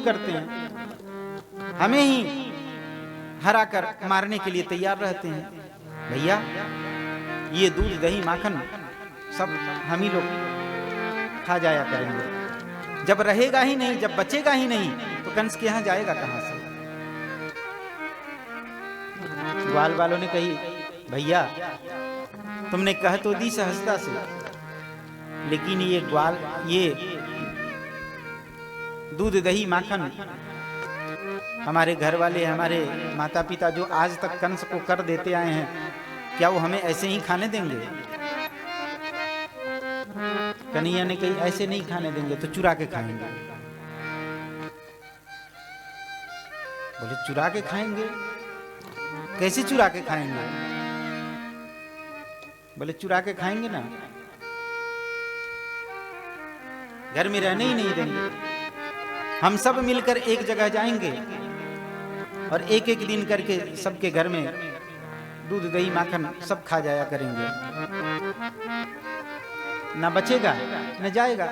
करते हैं, हमें ही हरा कर मारने के लिए तैयार रहते हैं। भैया ये दूध दही माखन सब हम ही लोग खा जाया करेंगे। जब रहेगा ही नहीं, जब बचेगा ही नहीं, तो कंस के यहाँ जाएगा कहां से? ग्वाल वालों ने कही, भैया तुमने कह तो दी सहजता से, लेकिन ये ग्वाल, ये दूध दही माखन हमारे घर वाले, हमारे माता पिता जो आज तक कंस को कर देते आए हैं, क्या वो हमें ऐसे ही खाने देंगे? कन्हैया ने कही, ऐसे नहीं खाने देंगे तो चुरा के खाएंगे। बोले चुरा के खाएंगे? कैसे चुरा के खाएंगे? बोले चुरा के खाएंगे ना, घर में रहने ही नहीं देंगे। हम सब मिलकर एक जगह जाएंगे और एक एक दिन करके सबके घर में दूध दही माखन सब खा जाया करेंगे, ना बचेगा न जाएगा।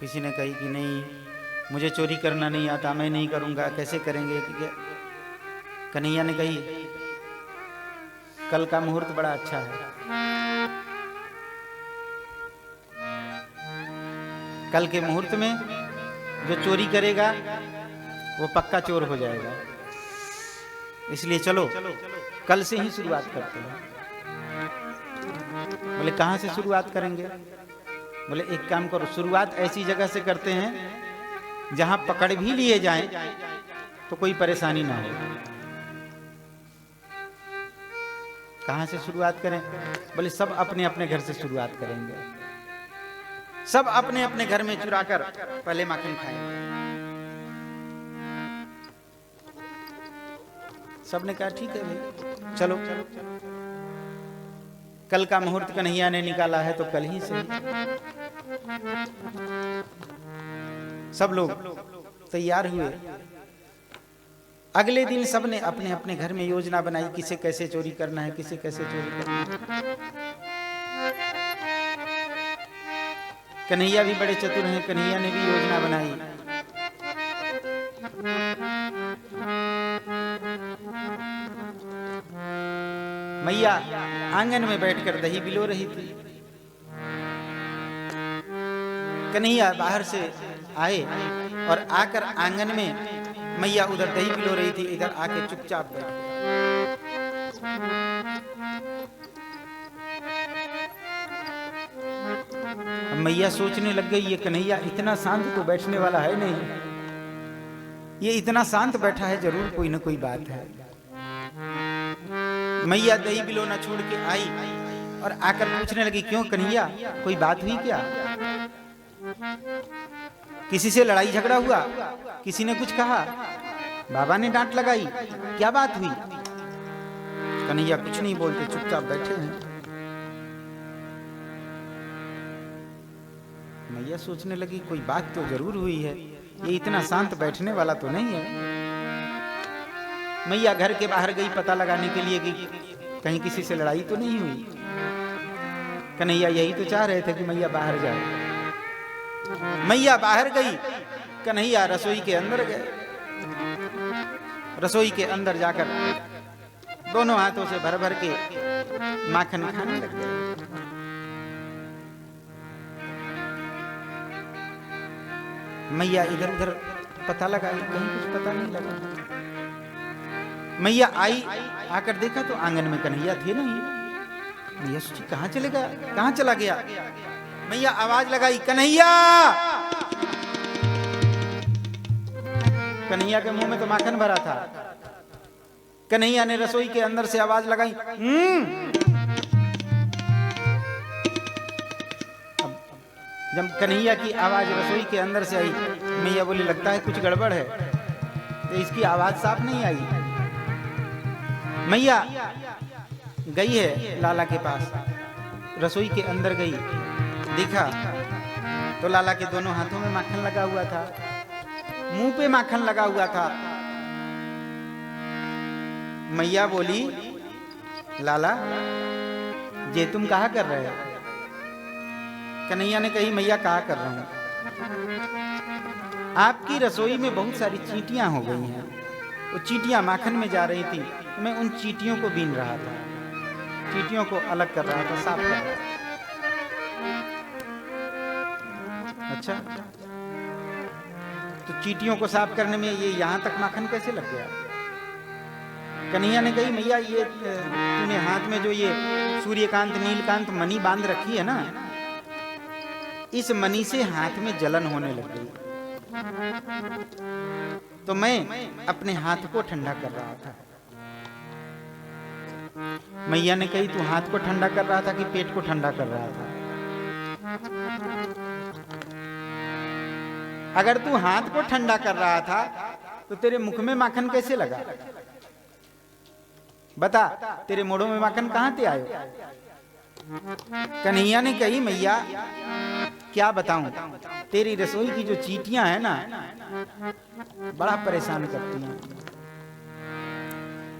किसी ने कही कि नहीं, मुझे चोरी करना नहीं आता, मैं नहीं करूंगा। कैसे करेंगे? कन्हैया ने कही, कल का मुहूर्त बड़ा अच्छा है, कल के मुहूर्त में जो चोरी करेगा वो पक्का चोर हो जाएगा, इसलिए चलो कल से ही शुरुआत करते हैं। बोले कहां से शुरुआत करेंगे? बोले एक काम करो, शुरुआत ऐसी जगह से करते हैं जहां पकड़ भी लिए जाएं तो कोई परेशानी ना हो। कहां से शुरुआत करें? बोले सब अपने अपने घर से शुरुआत करेंगे, सब अपने अपने घर में चुरा कर पहले माखन खाएंगे। सबने कहा ठीक है भाई, चलो। कल का मुहूर्त कन्हैया ने निकाला है तो कल ही सही। सब लोग तैयार हुए। अगले दिन सबने अपने अपने घर में योजना बनाई, किसे कैसे चोरी करना है, किसे कैसे चोरी करना है। कन्हैया भी बड़े चतुर हैं, कन्हैया ने भी योजना बनाई। मैया आंगन में बैठकर दही बिलो रही थी। कन्हैया बाहर से आए और आकर आंगन में मैया उधर दही बिलो रही थी, इधर आके चुपचाप बैठ। मैया सोचने लग गई, ये कन्हैया इतना शांत तो बैठने वाला है नहीं, ये इतना शांत बैठा है, जरूर कोई ना कोई बात है। मैया दही बिलोना छोड़ के आई और आकर पूछने लगी, क्यों कन्हैया, कोई बात हुई क्या? किसी से लड़ाई झगड़ा हुआ? किसी ने कुछ कहा? बाबा ने डांट लगाई? क्या बात हुई? कन्हैया कुछ नहीं बोलते, चुपचाप बैठे हैं। मैया सोचने लगी, कोई बात तो जरूर हुई है, ये इतना शांत बैठने वाला तो नहीं है। मैया घर के बाहर गई पता लगाने के लिए कि कहीं किसी से लड़ाई तो नहीं हुई। कन्हैया यही तो चाह रहे थे कि मैया बाहर जाए। मैया बाहर गई, कन्हैया रसोई के अंदर गए। रसोई के अंदर जाकर दोनों हाथों से भर भर के माखन खाने लग गए। मैया इधर उधर पता लगाई, कहीं कुछ पता नहीं लगा। मैया आई, आकर देखा तो आंगन में कन्हैया थे नहीं। मैया सोची कहां चलेगा, कहां चला गया। मैया आवाज लगाई, कन्हैया। कन्हैया के मुंह में तो माखन भरा था। कन्हैया ने रसोई के अंदर से आवाज लगाई, जब कन्हैया की आवाज रसोई के अंदर से आई, मैया बोली लगता है कुछ गड़बड़ है, तो इसकी आवाज साफ नहीं आई। मैया गई है लाला के पास, रसोई के अंदर गई, देखा तो लाला के दोनों हाथों में माखन लगा हुआ था, मुंह पे माखन लगा हुआ था। मैया बोली, लाला ये तुम कहा कर रहे हो? कन्हैया ने कही, मैया कहा कर रहा हूं, आपकी रसोई में बहुत सारी चींटियां हो गई हैं। वो चींटियां माखन में जा रही थी, मैं उन चींटियों को बीन रहा था, चींटियों को अलग कर रहा था, साफ कर रहा था। अच्छा, तो चींटियों को साफ करने में ये यहां तक माखन कैसे लग गया? कन्हैया ने कही, मैया ये तूने हाथ में जो ये सूर्यकांत नीलकांत मणि बांध रखी है ना, इस मणि से हाथ में जलन होने लग गई, तो मैं अपने हाथ को ठंडा कर रहा था। मैया ने कही, तू हाथ को ठंडा कर रहा था कि पेट को ठंडा कर रहा था? अगर तू हाथ को ठंडा कर रहा था तो तेरे मुख में माखन कैसे लगा? बता, तेरे मोड़ों में माखन कहां से आयो? कन्हैया ने कही, मैया क्या बताऊं, तेरी रसोई की जो चींटियां हैं ना, बड़ा परेशान करती हैं।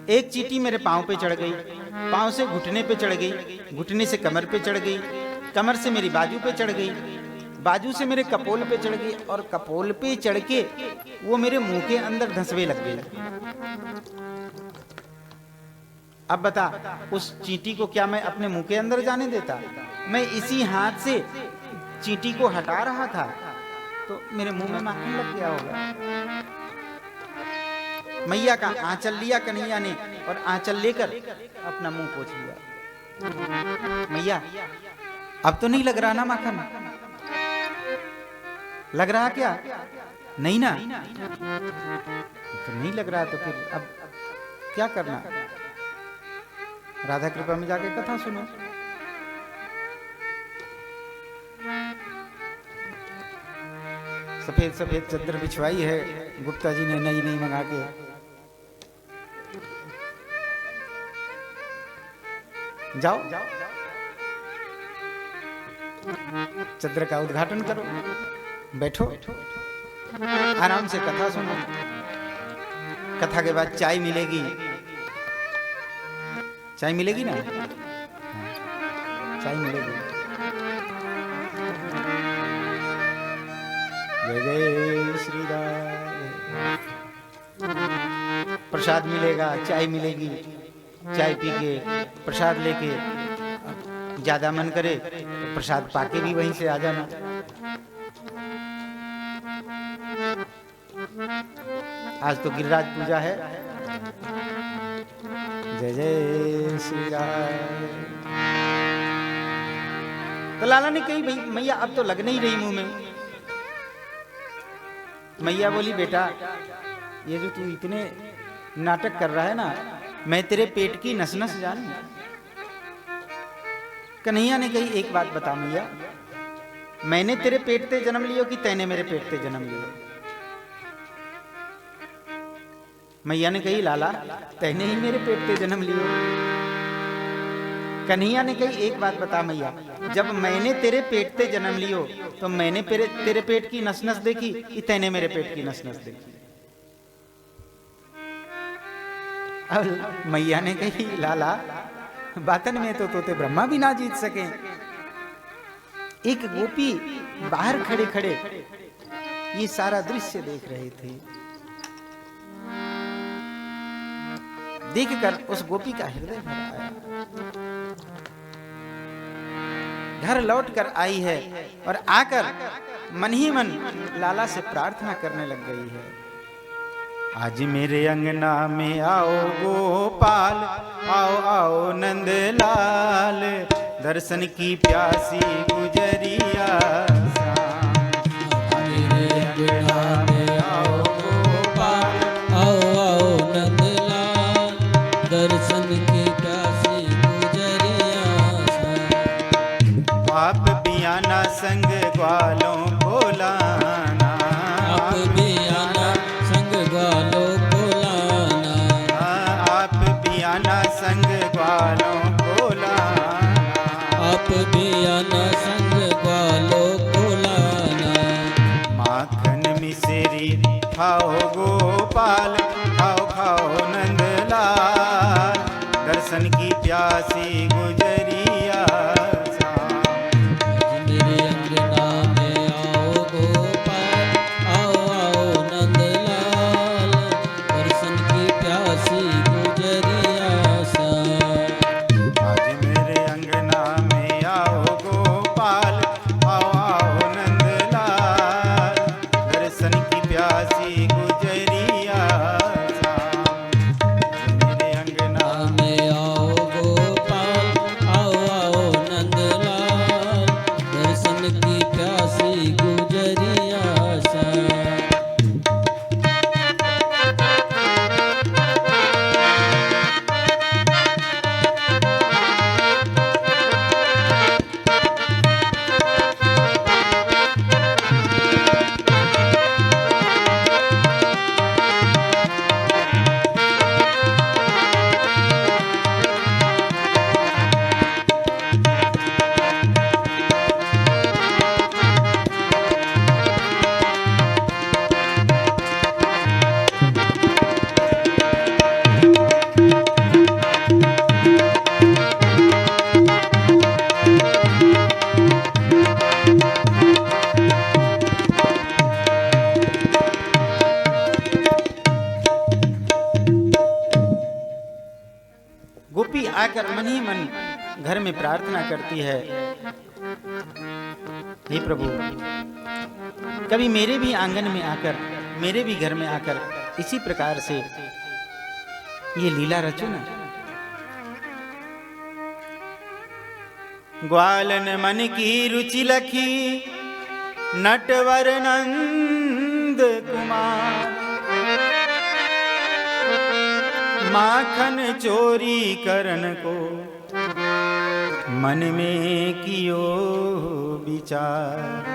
एक चींटी मेरे पांव पे चढ़ गई, पांव से घुटने पे चढ़ गई, घुटने से कमर पे चढ़ गई, कमर से मेरी बाजू पे चढ़ गई, बाजू से मेरे कपोल पे चढ़ गई, और कपोल पे चढ़ के वो मेरे मुंह के अंदर धंसवे लग गई। अब बता, उस चींटी को क्या मैं अपने मुंह के अंदर जाने देता? मैं इसी हाथ से चींटी को हटा रहा था तो मेरे मुंह में माखन लग गया होगा। मैया का आंचल लिया कन्हैया ने, और आंचल लेकर अपना मुंह पोंछ लिया। मैया, अब तो नहीं लग रहा ना माखन? लग रहा क्या? नहीं ना? तो नहीं लग रहा, तो फिर अब क्या करना? राधा कृपा में जाके कथा सुनो। सफेद सफेद चादर बिछवाई है गुप्ता जी ने नई नई मंगा के। जाओ चादर का उद्घाटन करो, बैठो आराम से कथा सुनो। कथा के बाद चाय मिलेगी, चाय मिलेगी ना? चाय मिलेगी। जय जय श्री राम। प्रसाद मिलेगा, चाय मिलेगी, चाय पी के प्रसाद लेके, ज्यादा मन करे तो प्रसाद पाके भी वहीं से आ जाना। आज तो गिरिराज पूजा है। जय जय श्री राम। तो लाला ने कही, भाई मैया अब तो लग नहीं रही मुंह में। मैया बोली, बेटा ये जो तू इतने नाटक कर रहा है ना, मैं तेरे पेट की नस नस जानू। कन्हैया ने कही, एक बात बता मैया, मैंने तेरे पेट से जन्म लियो कि तैने मेरे पेट से जन्म लियो? मैया ने कही, लाला तैने ही मेरे पेट से जन्म लियो। कन्हैया ने कही, एक बात बता मैया, जब मैंने तेरे पेट से जन्म लियो तो मैंने तेरे पेट की नस नस देखी कि तैने मेरे पेट की नस नस देखी? अब मैया ने कही, लाला बातन में तो तोते ब्रह्मा भी ना जीत सके। एक गोपी बाहर खड़े खड़े ये सारा दृश्य देख रहे थे। देखकर उस गोपी का हृदय भर आया। घर लौट कर आई है और आकर मन ही मन लाला से प्रार्थना करने लग गई है। आज मेरे अंगना में आओ गोपाल, आओ आओ नंदलाल, दर्शन की प्यासी गुजरिया। मेरे अंगना में आओ गोपाल, आओ आओ नंदलाल, दर्शन की प्यासी गुजरिया। आप बियाना संग ग्वालों को लाना, आप बियाना संग ग्वालों को लाना, आप बियाना संग ग्वालों को लाना, आप बियाना संग ग्वालों को लाना। माखन मिश्री खाओ गोपाल, खाओ खाओ नंदलाल, दर्शन की प्यासी गुजरिया। मेरे अंगना में आओ गोपाल, गोपी आकर मन ही मन घर में प्रार्थना करती है, हे प्रभु, कभी मेरे भी आंगन में आकर, मेरे भी घर में आकर इसी प्रकार से ये लीला रचो ना। ग्वालन मन की रुचि लखी नटवर नंद कुमार, माखन चोरी करन को मन में कियो विचार।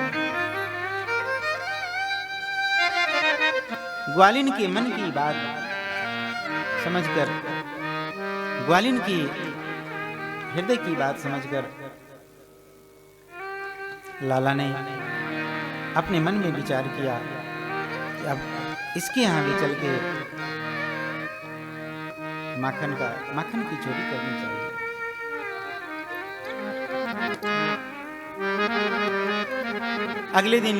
ग्वालिन के मन की बात समझकर, ग्वालिन की हृदय की बात समझकर लाला ने अपने मन में विचार किया कि अब इसके यहाँ भी चल के माखन की चोरी करनी चाहिए। अगले दिन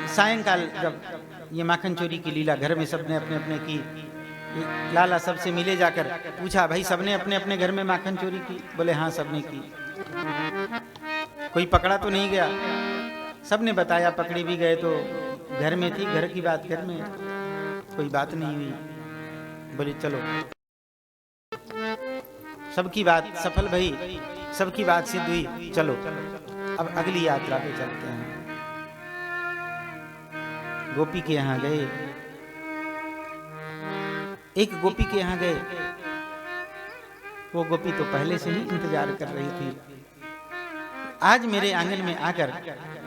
सायंकाल जब ये माखन चोरी की लीला घर में सबने अपने अपने की, लाला सबसे मिले जाकर पूछा, भाई सबने अपने अपने घर में माखन चोरी की? बोले हाँ सबने की। कोई पकड़ा तो नहीं गया? सबने बताया, पकड़े भी गए तो घर में थी, घर की बात घर में, कोई बात नहीं हुई। बोले चलो, सबकी बात सफल भई, सबकी बात सिद्ध हुई, चलो अब अगली यात्रा पे चलते हैं। गोपी के यहाँ गए, एक गोपी के यहाँ गए। वो गोपी तो पहले से ही इंतजार कर रही थी, आज मेरे आंगन में आकर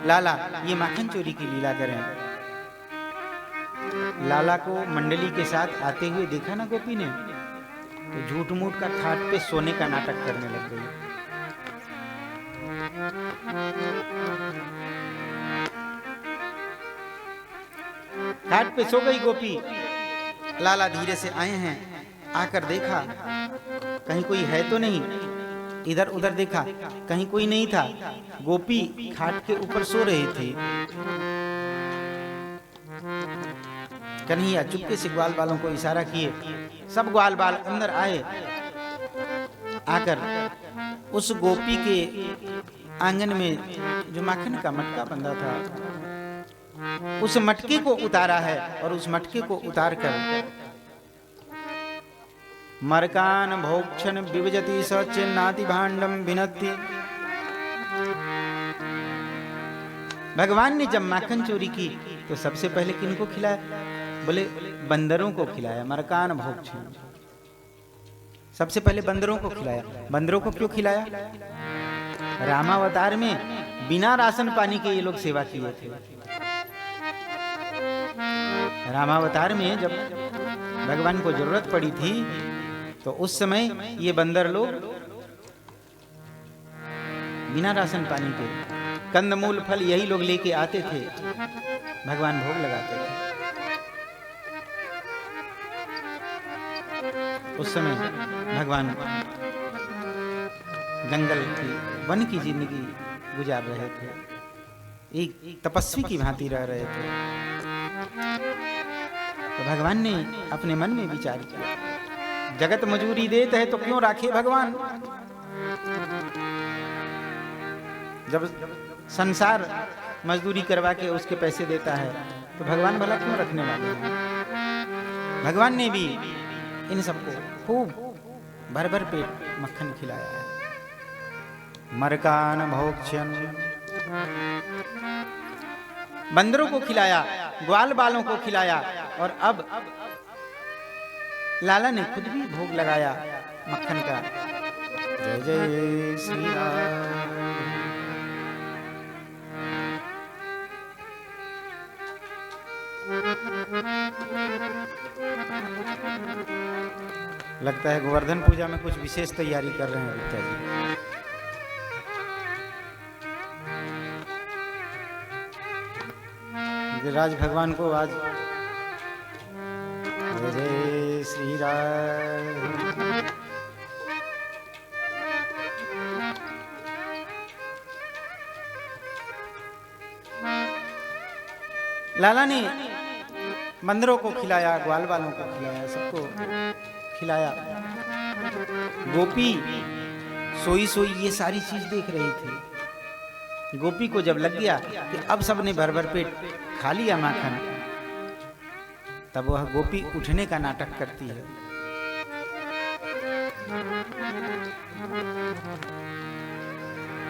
लाला ये माखन चोरी की लीला करें। लाला को मंडली के साथ आते हुए देखा ना गोपी ने, तो झूठ मूठ का खाट पे सोने का नाटक करने लग गई। खाट पे सो गई गोपी। लाला धीरे से आए हैं, आकर देखा कहीं कोई है तो नहीं, इधर उधर देखा कहीं कोई नहीं था। गोपी खाट के ऊपर सो रही थी। कन्हैया चुपके से ग्वाल बालों को इशारा किए, सब ग्वाल बाल अंदर आए। आकर उस गोपी के आंगन में जो माखन का मटका बंधा था, उस मटके को उतारा है और उस मटके को उतार कर मरकान भोक्षण विभजति सचिन्नाति भांडम भिनत्ति। भगवान ने जब माखन चोरी की तो सबसे पहले किनको खिलाया? बोले बंदरों को खिलाया। मरकान भोक्षण, सबसे पहले बंदरों को खिलाया। बंदरों को क्यों खिलाया? रामावतार में बिना राशन पानी के ये लोग सेवा किए थे। रामावतार में जब भगवान को जरूरत पड़ी थी तो उस समय ये बंदर लोग बिना राशन पानी के कंदमूल फल यही लोग लेके आते थे, भगवान भोग लगाते थे। उस समय भगवान जंगल की, वन की जिंदगी गुजार रहे थे, एक तपस्वी की भांति रह रहे थे। तो भगवान ने अपने मन में विचार किया, जगत मजूरी देते है तो क्यों राखे भगवान? जब संसार मजदूरी करवा के उसके पैसे देता है तो भगवान भला क्यों रखने वाले हैं? भगवान ने भी इन सबको खूब भर भर पेट मक्खन खिलाया है। मरकान भोक्षण, बंदरों को खिलाया, ग्वाल बालों को खिलाया, और अब लाला ने खुद भी भोग लगाया मक्खन का। जय जय श्री राम। लगता है गोवर्धन पूजा में कुछ विशेष तैयारी कर रहे हैं गुप्ता जी। राज भगवान को आज जय श्री राम। लाला ने बंदरों को खिलाया, ग्वाल वालों को खिलाया, सबको खिलाया। गोपी सोई सोई ये सारी चीज देख रही थी। गोपी को जब लग गया कि अब सबने भर भर पेट खा लिया माखन, तब वह गोपी उठने का नाटक करती है।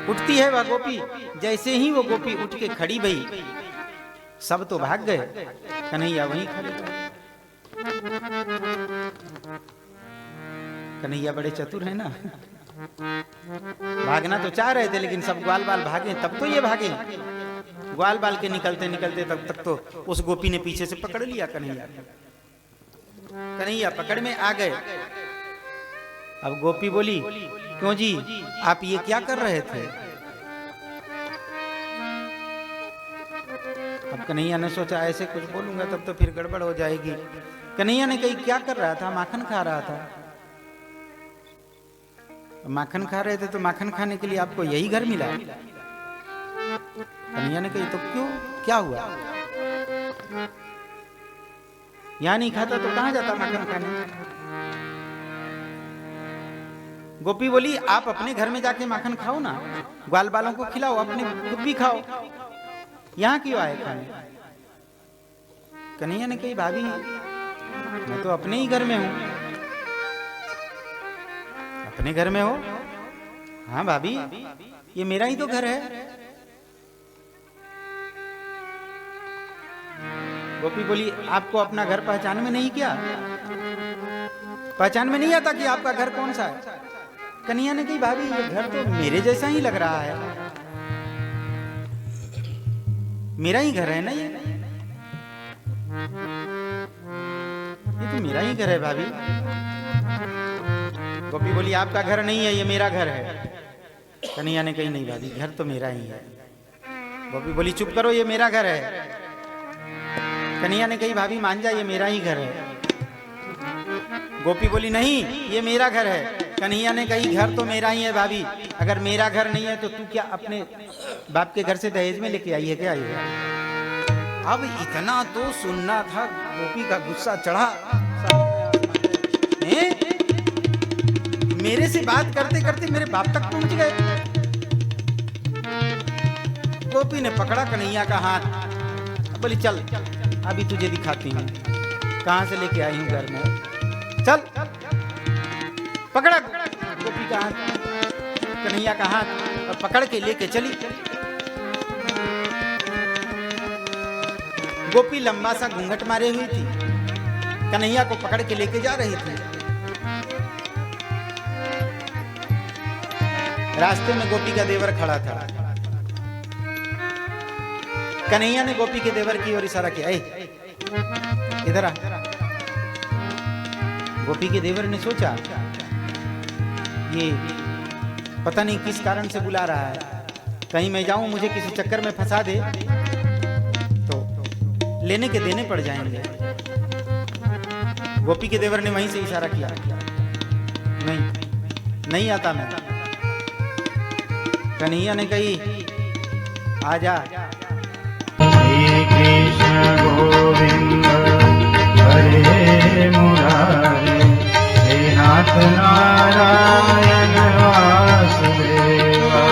उठती है वह गोपी, जैसे ही वो गोपी उठ के खड़ी भई, सब तो भाग गए, कन्हैया वहीं खड़े रहे। कन्हैया बड़े चतुर है ना, भागना तो चाह रहे थे लेकिन सब ग्वाल बाल भागे, तब तो ये भागे। ग्वाल बाल के निकलते निकलते तब तक तो उस गोपी ने पीछे से पकड़ लिया कन्हैया। कन्हैया पकड़ में आ गए। अब गोपी बोली, क्यों जी आप ये क्या कर रहे थे? अब कन्हैया ने सोचा ऐसे कुछ बोलूंगा तब तो फिर गड़बड़ हो जाएगी। कन्हैया ने कही क्या कर रहा था? माखन खा रहा था। माखन खा रहे थे तो माखन खाने के लिए आपको यही घर मिला? कन्हैया ने कही तो क्यों, क्या हुआ? यहां नहीं खाता तो कहां जाता माखन खाने? गोपी बोली, आप अपने घर में जाके माखन खाओ ना, ग्वाल बालों को खिलाओ, अपने खुद भी खाओ, यहां क्यों आए खाने? कन्हैया ने कही, भाभी मैं तो अपने ही घर में हूं। अपने घर में हो? हाँ भाभी, ये मेरा ही तो घर है। गोपी बोली, आपको अपना घर पहचान में नहीं क्या? पहचान में नहीं आता कि आपका घर कौन सा है? कन्हैया ने कही, भाभी ये घर तो मेरे जैसा ही लग रहा है, मेरा ही घर है ना, ये तो मेरा ही घर है भाभी। गोपी बोली, आपका घर नहीं है, ये मेरा घर है। कन्हैया ने कही, नहीं भाभी घर तो मेरा ही है। गोपी बोली, चुप करो, ये मेरा घर है। कन्हैया ने कही, भाभी मान जा, ये मेरा ही घर है। गोपी बोली, नहीं ये मेरा घर है। कन्हैया ने कही, घर तो मेरा ही है भाभी, अगर मेरा घर नहीं है तो तू क्या अपने बाप के घर से दहेज में लेके आई है क्या ये? अब इतना तो सुनना था, गोपी का गुस्सा चढ़ा। मेरे से बात करते करते मेरे बाप तक पहुंच गए। गोपी ने पकड़ा कन्हैया का हाथ, बोली चल अभी तुझे दिखाती हूँ कहां से लेके आई हूँ घर में, चल। पकड़ा गोपी का हाथ, कन्हैया का हाथ, और पकड़ के लेके चली। गोपी लंबा सा घूंघट मारे हुई थी, कन्हैया को पकड़ के लेके जा रही थी। रास्ते में गोपी का देवर खड़ा था। कन्हैया ने गोपी के देवर की ओर इशारा किया, इधर आ। गोपी के देवर ने सोचा ये पता नहीं किस कारण से बुला रहा है, कहीं मैं जाऊं मुझे किसी चक्कर में फंसा दे तो लेने के देने पड़ जाएंगे। गोपी के देवर ने वहीं से इशारा किया, नहीं आता मैं। कन्हैया ने कही, आजा। श्री कृष्ण गोविंद हरे मुरारे, हे नाथ नारायण वासुदेवा।